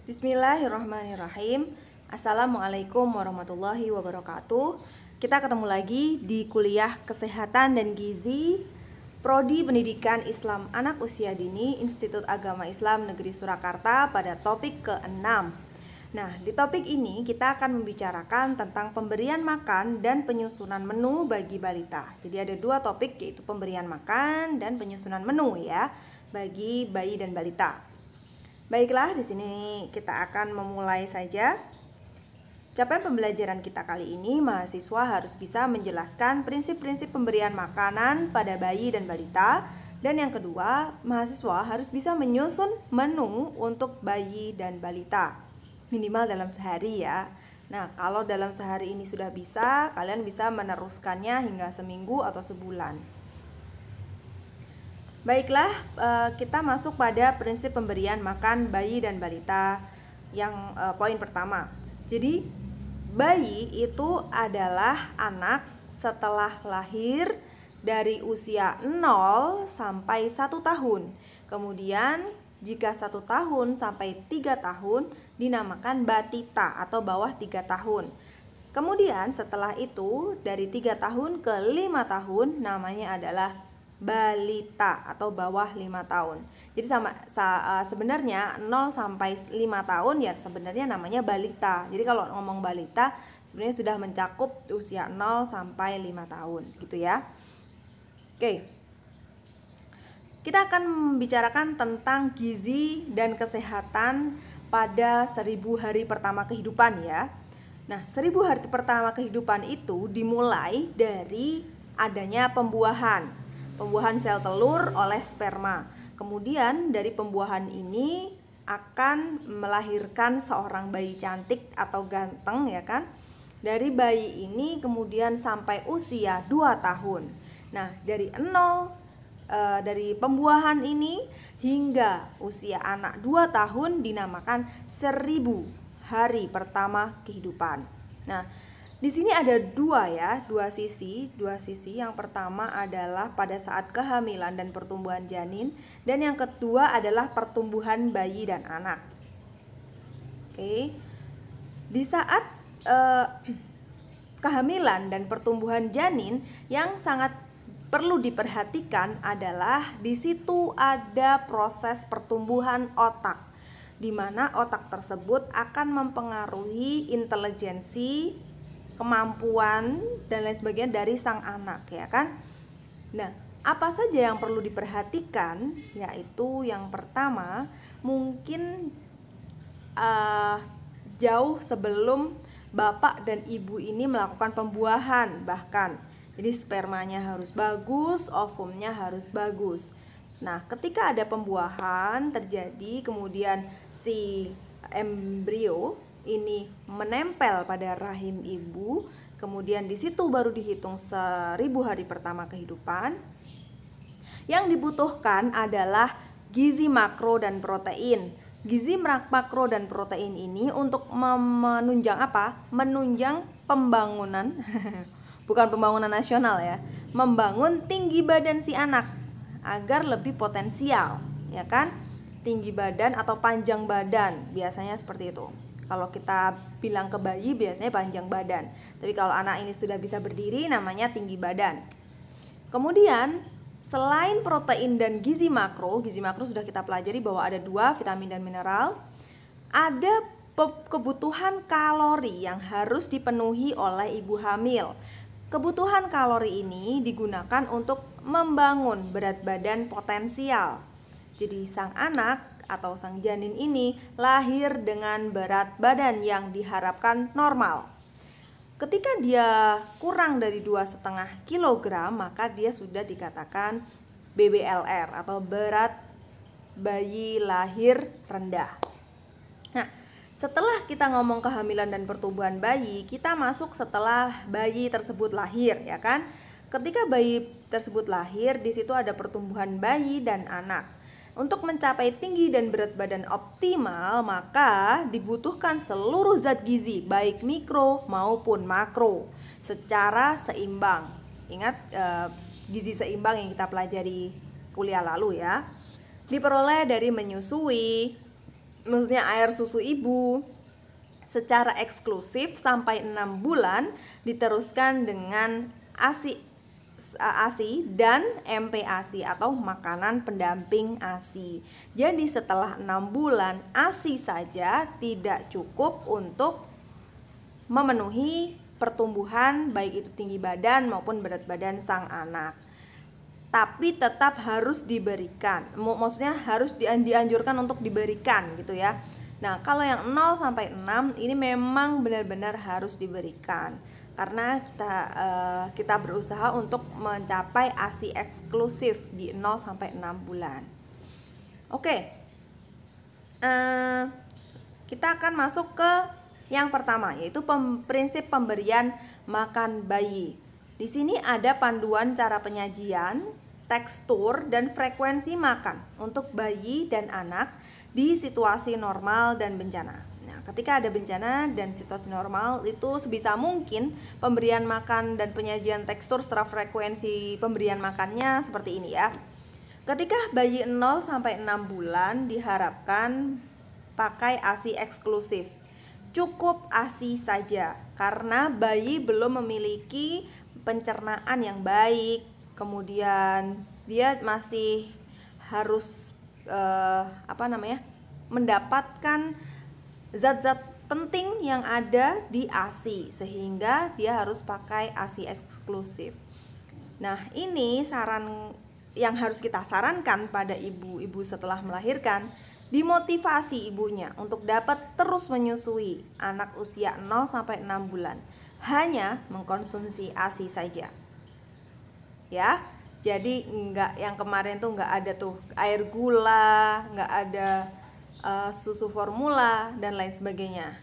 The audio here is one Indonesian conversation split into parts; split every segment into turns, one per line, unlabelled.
Bismillahirrahmanirrahim. Assalamualaikum warahmatullahi wabarakatuh. Kita ketemu lagi di kuliah Kesehatan dan Gizi Prodi Pendidikan Islam Anak Usia Dini Institut Agama Islam Negeri Surakarta pada topik ke-6. Nah, di topik ini kita akan membicarakan tentang pemberian makan dan penyusunan menu bagi balita. Jadi ada dua topik, yaitu pemberian makan dan penyusunan menu ya bagi bayi dan balita. Baiklah, di sini kita akan memulai saja. Capaian pembelajaran kita kali ini, mahasiswa harus bisa menjelaskan prinsip-prinsip pemberian makanan pada bayi dan balita. Dan yang kedua, mahasiswa harus bisa menyusun menu untuk bayi dan balita, minimal dalam sehari ya. Nah, kalau dalam sehari ini sudah bisa, kalian bisa meneruskannya hingga seminggu atau sebulan. Baiklah, kita masuk pada prinsip pemberian makan bayi dan balita yang poin pertama. Jadi, bayi itu adalah anak setelah lahir dari usia 0 sampai 1 tahun. Kemudian, jika 1 tahun sampai 3 tahun dinamakan batita atau bawah 3 tahun. Kemudian setelah itu dari 3 tahun ke 5 tahun namanya adalah balita atau bawah 5 tahun. Jadi sebenarnya 0 sampai 5 tahun ya sebenarnya namanya balita. Jadi kalau ngomong balita sebenarnya sudah mencakup usia 0 sampai 5 tahun gitu ya. Oke. Kita akan membicarakan tentang gizi dan kesehatan pada 1000 hari pertama kehidupan ya. Nah, 1000 hari pertama kehidupan itu dimulai dari adanya pembuahan sel telur oleh sperma. Kemudian dari pembuahan ini akan melahirkan seorang bayi cantik atau ganteng ya kan. Dari bayi ini kemudian sampai usia 2 tahun. Nah, dari dari pembuahan ini hingga usia anak 2 tahun dinamakan 1000 hari pertama kehidupan. Nah, di sini ada dua sisi. Yang pertama adalah pada saat kehamilan dan pertumbuhan janin, dan yang kedua adalah pertumbuhan bayi dan anak. Oke. Di saat kehamilan dan pertumbuhan janin, yang sangat perlu diperhatikan adalah di situ ada proses pertumbuhan otak, di mana otak tersebut akan mempengaruhi intelijensi, kemampuan dan lain sebagainya dari sang anak ya kan. Nah, apa saja yang perlu diperhatikan? Yaitu yang pertama, mungkin jauh sebelum bapak dan ibu ini melakukan pembuahan bahkan. Jadi spermanya harus bagus, ovumnya harus bagus. Nah, ketika ada pembuahan terjadi, kemudian si embrio ini menempel pada rahim ibu, kemudian di situ baru dihitung 1000 hari pertama kehidupan. Yang dibutuhkan adalah gizi makro dan protein. Gizi makro dan protein ini untuk menunjang apa? Menunjang pembangunan bukan pembangunan nasional ya, membangun tinggi badan si anak agar lebih potensial, ya kan? Tinggi badan atau panjang badan, biasanya seperti itu. Kalau kita bilang ke bayi biasanya panjang badan. Tapi kalau anak ini sudah bisa berdiri namanya tinggi badan. Kemudian selain protein dan gizi makro sudah kita pelajari bahwa ada 2, vitamin dan mineral. Ada kebutuhan kalori yang harus dipenuhi oleh ibu hamil. Kebutuhan kalori ini digunakan untuk membangun berat badan potensial. Jadi sang anak atau sang janin ini lahir dengan berat badan yang diharapkan normal. Ketika dia kurang dari 2,5 kg, maka dia sudah dikatakan BBLR atau berat bayi lahir rendah. Nah, setelah kita ngomong kehamilan dan pertumbuhan bayi, kita masuk setelah bayi tersebut lahir ya kan. Ketika bayi tersebut lahir, di situ ada pertumbuhan bayi dan anak. Untuk mencapai tinggi dan berat badan optimal, maka dibutuhkan seluruh zat gizi, baik mikro maupun makro, secara seimbang. Ingat gizi seimbang yang kita pelajari kuliah lalu ya. Diperoleh dari menyusui, maksudnya air susu ibu secara eksklusif sampai 6 bulan, diteruskan dengan ASI dan MPASI atau makanan pendamping ASI. Jadi setelah 6 bulan ASI saja tidak cukup untuk memenuhi pertumbuhan baik itu tinggi badan maupun berat badan sang anak. Tapi tetap harus diberikan, maksudnya harus dianjurkan untuk diberikan gitu ya. Nah, kalau yang 0 sampai 6 ini memang benar-benar harus diberikan karena kita berusaha untuk mencapai ASI eksklusif di 0 sampai 6 bulan. Oke. Kita akan masuk ke yang pertama, yaitu prinsip pemberian makan bayi. Di sini ada panduan cara penyajian, tekstur, dan frekuensi makan untuk bayi dan anak di situasi normal dan bencana. Nah, ketika ada bencana dan situasi normal, itu sebisa mungkin pemberian makan dan penyajian tekstur serta frekuensi pemberian makannya seperti ini ya. Ketika bayi 0 sampai 6 bulan diharapkan pakai ASI eksklusif. Cukup ASI saja karena bayi belum memiliki pencernaan yang baik. Kemudian dia masih harus mendapatkan zat-zat penting yang ada di ASI, sehingga dia harus pakai ASI eksklusif. Nah, ini saran yang harus kita sarankan pada ibu-ibu setelah melahirkan, dimotivasi ibunya untuk dapat terus menyusui anak usia 0 sampai 6 bulan, hanya mengkonsumsi ASI saja. Ya, jadi enggak yang kemarin tuh enggak ada tuh air gula, enggak ada susu formula dan lain sebagainya.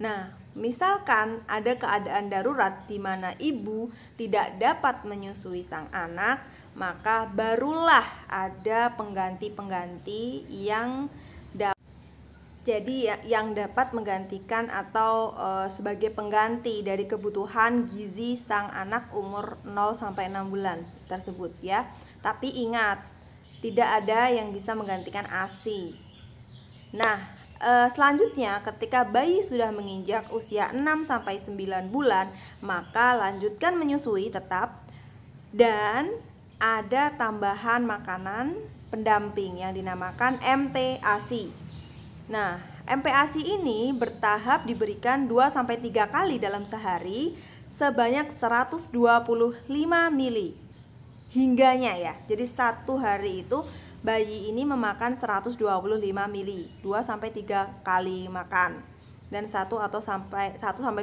Nah, misalkan ada keadaan darurat di mana ibu tidak dapat menyusui sang anak, maka barulah ada pengganti-pengganti yang dapat menggantikan atau sebagai pengganti dari kebutuhan gizi sang anak umur 0 sampai 6 bulan tersebut ya. Tapi ingat, tidak ada yang bisa menggantikan ASI. Nah, selanjutnya ketika bayi sudah menginjak usia 6 sampai 9 bulan, maka lanjutkan menyusui tetap dan ada tambahan makanan pendamping yang dinamakan MPASI. Nah, MPASI ini bertahap diberikan 2-3 kali dalam sehari sebanyak 125 mili hingganya ya. Jadi satu hari itu bayi ini memakan 125 mili, 2-3 kali makan dan 1 sampai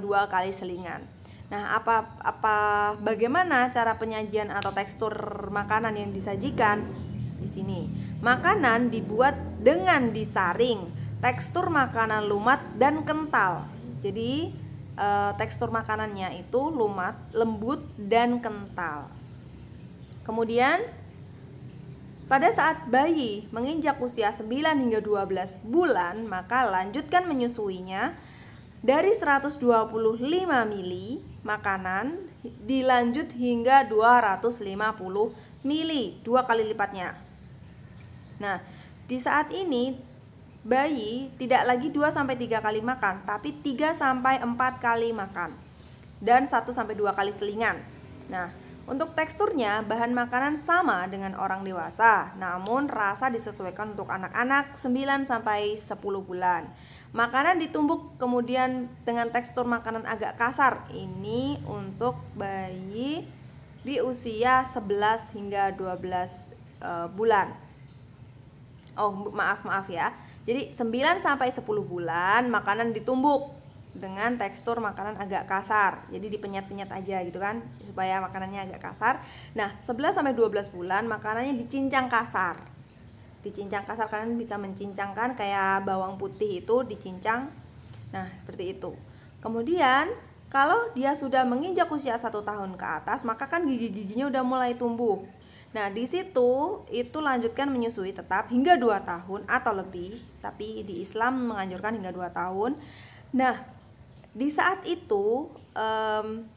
2 kali selingan. Nah, bagaimana cara penyajian atau tekstur makanan yang disajikan? Di sini, makanan dibuat dengan disaring. Tekstur makanan lumat dan kental. Jadi tekstur makanannya itu lumat, lembut dan kental. Kemudian pada saat bayi menginjak usia 9 hingga 12 bulan, maka lanjutkan menyusuinya dari 125 mili makanan dilanjut hingga 250 mili, 2 kali lipatnya. Nah, di saat ini bayi tidak lagi 2-3 kali makan, tapi 3-4 kali makan dan 1-2 kali selingan. Nah, untuk teksturnya bahan makanan sama dengan orang dewasa, namun rasa disesuaikan untuk anak-anak 9-10 bulan. Makanan ditumbuk kemudian dengan tekstur makanan agak kasar. Ini untuk bayi di usia 11 hingga 12 bulan. Oh, maaf ya. Jadi 9-10 bulan makanan ditumbuk dengan tekstur makanan agak kasar. Jadi dipenyet-penyet aja gitu kan supaya makanannya agak kasar. Nah, 11-12 bulan makanannya dicincang kasar. Dicincang kasar, kalian bisa mencincangkan kayak bawang putih itu dicincang. Nah, seperti itu. Kemudian kalau dia sudah menginjak usia 1 tahun ke atas, maka kan gigi-giginya udah mulai tumbuh. Nah, di situ itu lanjutkan menyusui tetap hingga 2 tahun atau lebih, tapi di Islam menganjurkan hingga 2 tahun. Nah, di saat itu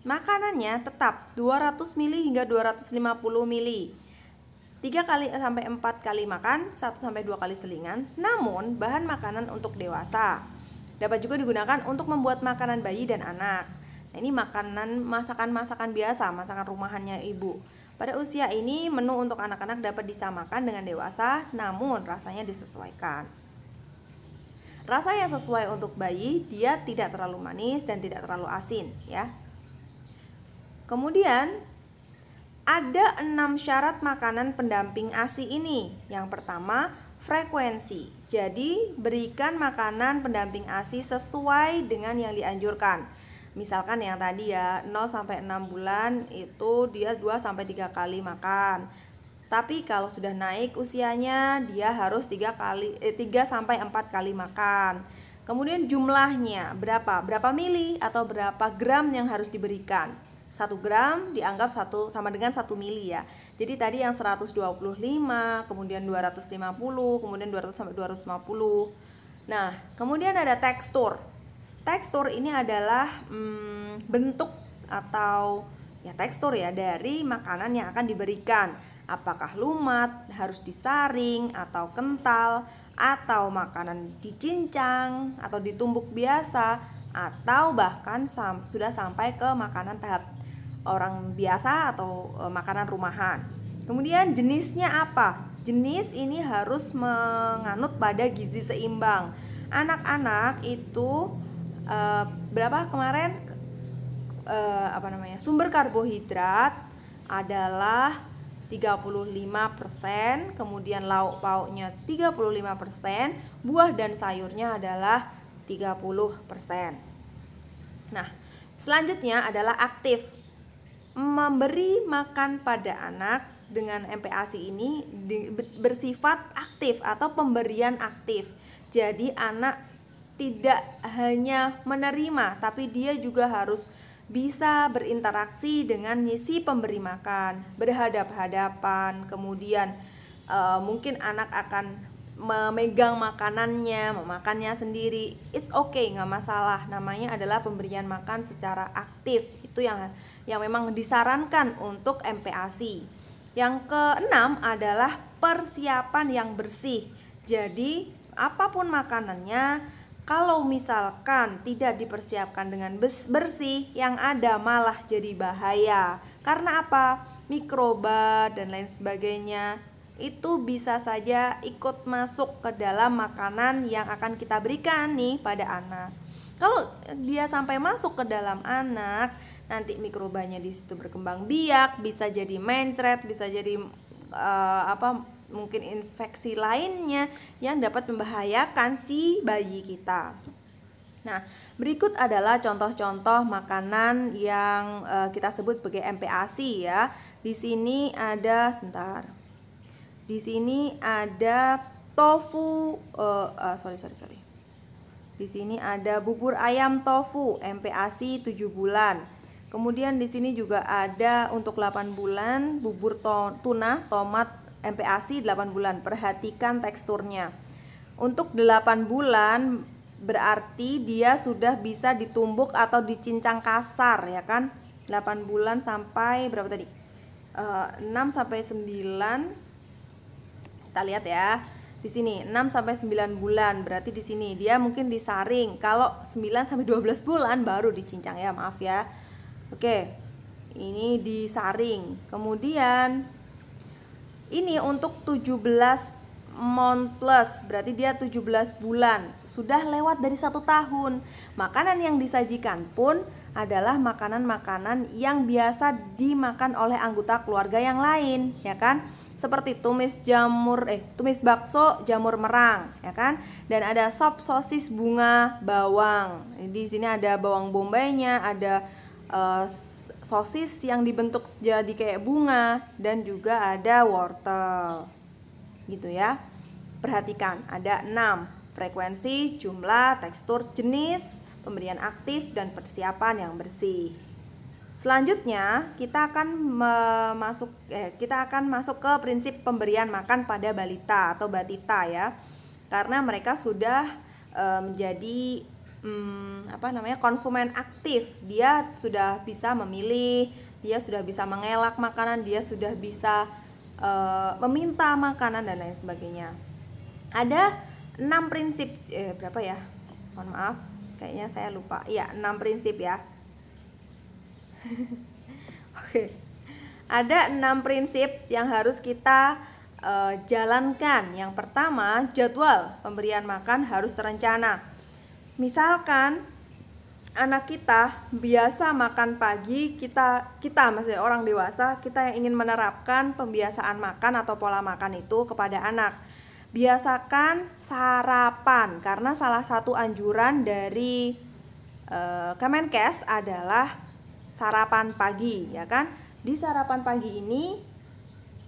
makanannya tetap 200 mili hingga 250 mili. 3 kali sampai 4 kali makan, 1 sampai 2 kali selingan. Namun, bahan makanan untuk dewasa dapat juga digunakan untuk membuat makanan bayi dan anak. Nah, ini masakan-masakan biasa, masakan rumahannya ibu. Pada usia ini, menu untuk anak-anak dapat disamakan dengan dewasa, namun rasanya disesuaikan. Rasa yang sesuai untuk bayi, dia tidak terlalu manis dan tidak terlalu asin, ya. Kemudian ada 6 syarat makanan pendamping ASI ini. Yang pertama, frekuensi. Jadi, berikan makanan pendamping ASI sesuai dengan yang dianjurkan. Misalkan yang tadi ya, 0 sampai 6 bulan itu dia 2 sampai 3 kali makan. Tapi kalau sudah naik usianya, dia harus 3 sampai 4 kali makan. Kemudian jumlahnya berapa mili atau berapa gram yang harus diberikan. 1 gram dianggap sama dengan 1 mili ya. Jadi tadi yang 125, kemudian 250, kemudian 200 sampai 250. Nah, kemudian ada tekstur. Tekstur ini adalah bentuk atau ya tekstur ya dari makanan yang akan diberikan. Apakah lumat, harus disaring, atau kental, atau makanan dicincang, atau ditumbuk biasa, atau bahkan sudah sampai ke makanan tahap orang biasa atau makanan rumahan. Kemudian jenisnya apa? Jenis ini harus menganut pada gizi seimbang. Anak-anak itu berapa kemarin sumber karbohidrat adalah 35%, kemudian lauk pauknya 35%, buah dan sayurnya adalah 30%. Nah, selanjutnya adalah aktif. Memberi makan pada anak dengan MPASI ini bersifat aktif atau pemberian aktif. Jadi anak tidak hanya menerima, tapi dia juga harus bisa berinteraksi dengan si pemberi makan, berhadap-hadapan. Kemudian mungkin anak akan memegang makanannya, memakannya sendiri. It's okay, nggak masalah. Namanya adalah pemberian makan secara aktif. Itu yang memang disarankan untuk MPASI. Yang keenam adalah persiapan yang bersih. Jadi apapun makanannya, kalau misalkan tidak dipersiapkan dengan bersih, yang ada malah jadi bahaya. Karena apa? Mikroba dan lain sebagainya itu bisa saja ikut masuk ke dalam makanan yang akan kita berikan nih pada anak. Kalau dia sampai masuk ke dalam anak, nanti mikrobanya di situ berkembang biak, bisa jadi mencret, bisa jadi mungkin infeksi lainnya yang dapat membahayakan si bayi kita. Nah, berikut adalah contoh-contoh makanan yang kita sebut sebagai MPASI ya. Di sini ada Di sini ada tofu Di sini ada bubur ayam tofu MPASI 7 bulan. Kemudian di sini juga ada untuk 8 bulan bubur tuna tomat MPASI 8 bulan. Perhatikan teksturnya. Untuk 8 bulan berarti dia sudah bisa ditumbuk atau dicincang kasar ya kan. 8 bulan sampai berapa tadi? 6 sampai 9. Kita lihat ya. Di sini 6 sampai 9 bulan berarti di sini dia mungkin disaring. Kalau 9 sampai 12 bulan baru dicincang ya, maaf ya. Oke. Ini disaring. Kemudian ini untuk 17 month plus, berarti dia 17 bulan. Sudah lewat dari 1 tahun. Makanan yang disajikan pun adalah makanan-makanan yang biasa dimakan oleh anggota keluarga yang lain, ya kan? Seperti tumis bakso jamur merang, ya kan? Dan ada sop sosis bunga bawang. Di sini ada bawang bombaynya, ada sosis yang dibentuk jadi kayak bunga, dan juga ada wortel gitu ya. Perhatikan ada 6: frekuensi, jumlah, tekstur, jenis, pemberian aktif, dan persiapan yang bersih. Selanjutnya kita akan masuk ke prinsip pemberian makan pada balita atau batita ya, karena mereka sudah menjadi konsumen aktif. Dia sudah bisa memilih, dia sudah bisa mengelak makanan, dia sudah bisa meminta makanan dan lain sebagainya. Ada 6 prinsip, berapa ya? Mohon maaf, kayaknya saya lupa. Ya, 6 prinsip ya. Oke. Ada 6 prinsip yang harus kita jalankan. Yang pertama, jadwal pemberian makan harus terencana. Misalkan anak kita biasa makan pagi, kita masih orang dewasa, kita yang ingin menerapkan pembiasaan makan atau pola makan itu kepada anak. Biasakan sarapan, karena salah satu anjuran dari Kemenkes adalah sarapan pagi, ya kan? Di sarapan pagi ini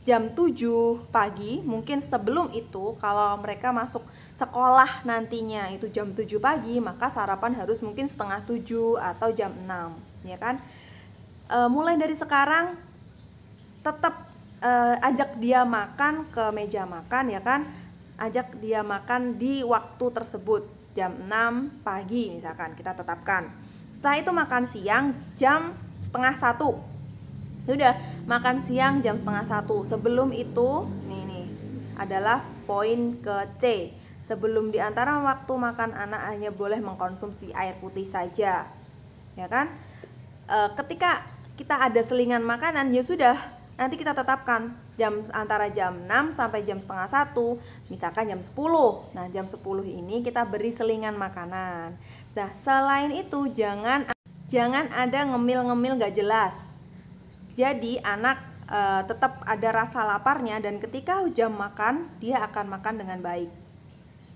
jam 7 pagi, mungkin sebelum itu kalau mereka masuk sekolah nantinya itu jam 7 pagi, maka sarapan harus mungkin setengah 7 atau jam 6, ya kan? Mulai dari sekarang tetap ajak dia makan ke meja makan, ya kan? Ajak dia makan di waktu tersebut, jam 6 pagi misalkan kita tetapkan. Setelah itu makan siang jam setengah 1. Sudah, makan siang jam setengah 1. Sebelum itu, nih adalah poin ke C. Sebelum di antara waktu makan anak hanya boleh mengkonsumsi air putih saja, ya kan? Ketika kita ada selingan makanan, ya sudah, nanti kita tetapkan antara jam 6 sampai jam setengah 1, misalkan jam 10. Nah, jam 10 ini kita beri selingan makanan. Nah, selain itu jangan ada ngemil-ngemil gak jelas. Jadi anak tetap ada rasa laparnya, dan ketika jam makan dia akan makan dengan baik.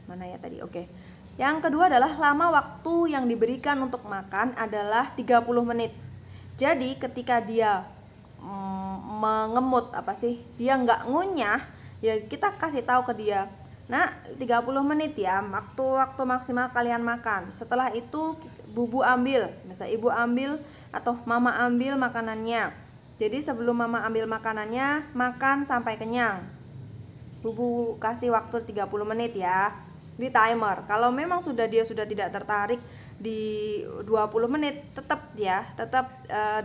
Mana ya tadi? Oke. Yang kedua adalah lama waktu yang diberikan untuk makan adalah 30 menit. Jadi ketika dia mengemut dia nggak ngunyah, ya kita kasih tahu ke dia, nah 30 menit ya waktu maksimal kalian makan. Setelah itu bubu ambil, misalnya ibu ambil atau mama ambil makanannya. Jadi sebelum mama ambil makanannya, makan sampai kenyang. Bubu kasih waktu 30 menit ya, di timer. Kalau memang dia sudah tidak tertarik di 20 menit, tetap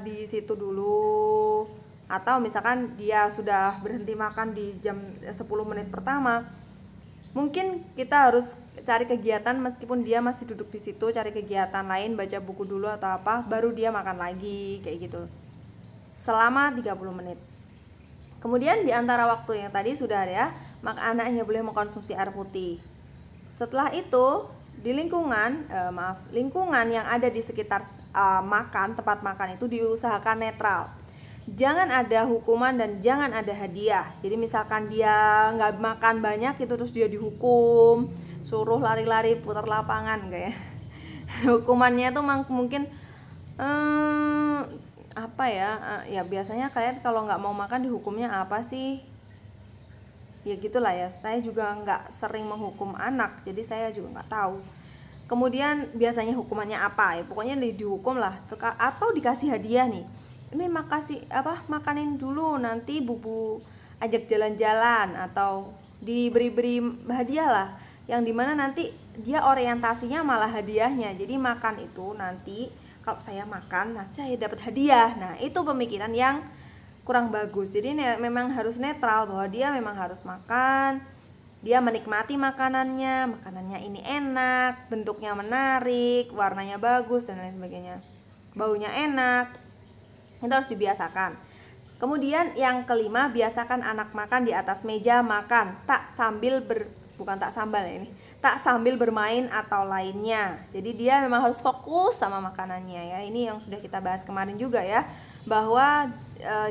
di situ dulu. Atau misalkan dia sudah berhenti makan di jam 10 menit pertama, mungkin kita harus cari kegiatan, meskipun dia masih duduk di situ, cari kegiatan lain, baca buku dulu atau apa, baru dia makan lagi, kayak gitu. Selama 30 menit. Kemudian di antara waktu yang tadi sudah ada, maka anak hanya boleh mengkonsumsi air putih. Setelah itu di lingkungan yang ada di sekitar tempat makan itu diusahakan netral. Jangan ada hukuman dan jangan ada hadiah. Jadi misalkan dia nggak makan banyak itu terus dia dihukum, suruh lari-lari putar lapangan kayak. Hukumannya itu mungkin ya biasanya kalian kalau nggak mau makan dihukumnya apa sih? Ya gitulah ya. Saya juga nggak sering menghukum anak, jadi saya juga nggak tahu. Kemudian biasanya hukumannya apa? Ya pokoknya dihukum lah, atau dikasih hadiah nih. Ini makanin dulu, nanti bubu ajak jalan-jalan, atau diberi hadiah lah, yang dimana nanti dia orientasinya malah hadiahnya. Jadi makan itu nanti kalau saya makan, nah saya dapat hadiah. Nah itu pemikiran yang kurang bagus. Jadi memang harus netral, bahwa dia memang harus makan, dia menikmati makanannya ini enak, bentuknya menarik, warnanya bagus dan lain sebagainya, baunya enak. Itu harus dibiasakan. Kemudian yang kelima, biasakan anak makan di atas meja makan, tak sambil bermain atau lainnya. Jadi dia memang harus fokus sama makanannya ya. Ini yang sudah kita bahas kemarin juga ya, bahwa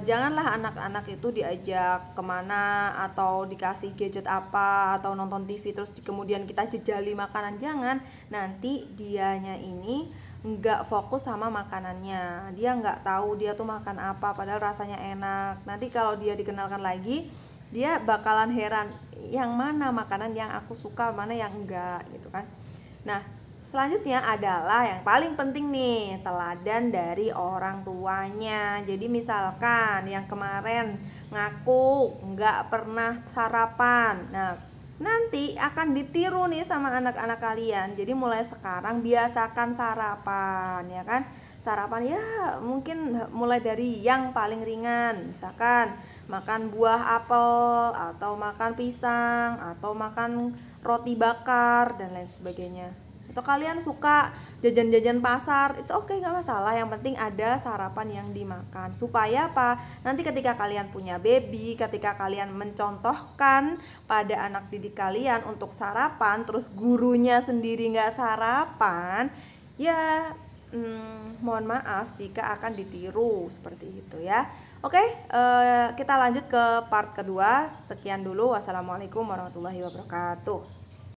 janganlah anak-anak itu diajak kemana atau dikasih gadget apa atau nonton TV terus kemudian kita jejali makanan. Jangan, nanti dianya ini nggak fokus sama makanannya, dia nggak tahu dia tuh makan apa padahal rasanya enak. Nanti kalau dia dikenalkan lagi, dia bakalan heran, yang mana makanan yang aku suka, mana yang enggak gitu kan. Nah selanjutnya adalah yang paling penting nih, teladan dari orang tuanya. Jadi misalkan yang kemarin ngaku nggak pernah sarapan, nah nanti akan ditiru nih sama anak-anak kalian. Jadi mulai sekarang biasakan sarapan, ya kan. Sarapan ya mungkin mulai dari yang paling ringan, misalkan makan buah apel, atau makan pisang, atau makan roti bakar, dan lain sebagainya. Atau kalian suka jajan-jajan pasar, it's okay, nggak masalah. Yang penting ada sarapan yang dimakan. Supaya apa? Nanti ketika kalian punya baby, ketika kalian mencontohkan pada anak didik kalian untuk sarapan, terus gurunya sendiri nggak sarapan, ya mohon maaf jika akan ditiru seperti itu ya. Oke, kita lanjut ke part kedua. Sekian dulu. Wassalamualaikum warahmatullahi wabarakatuh.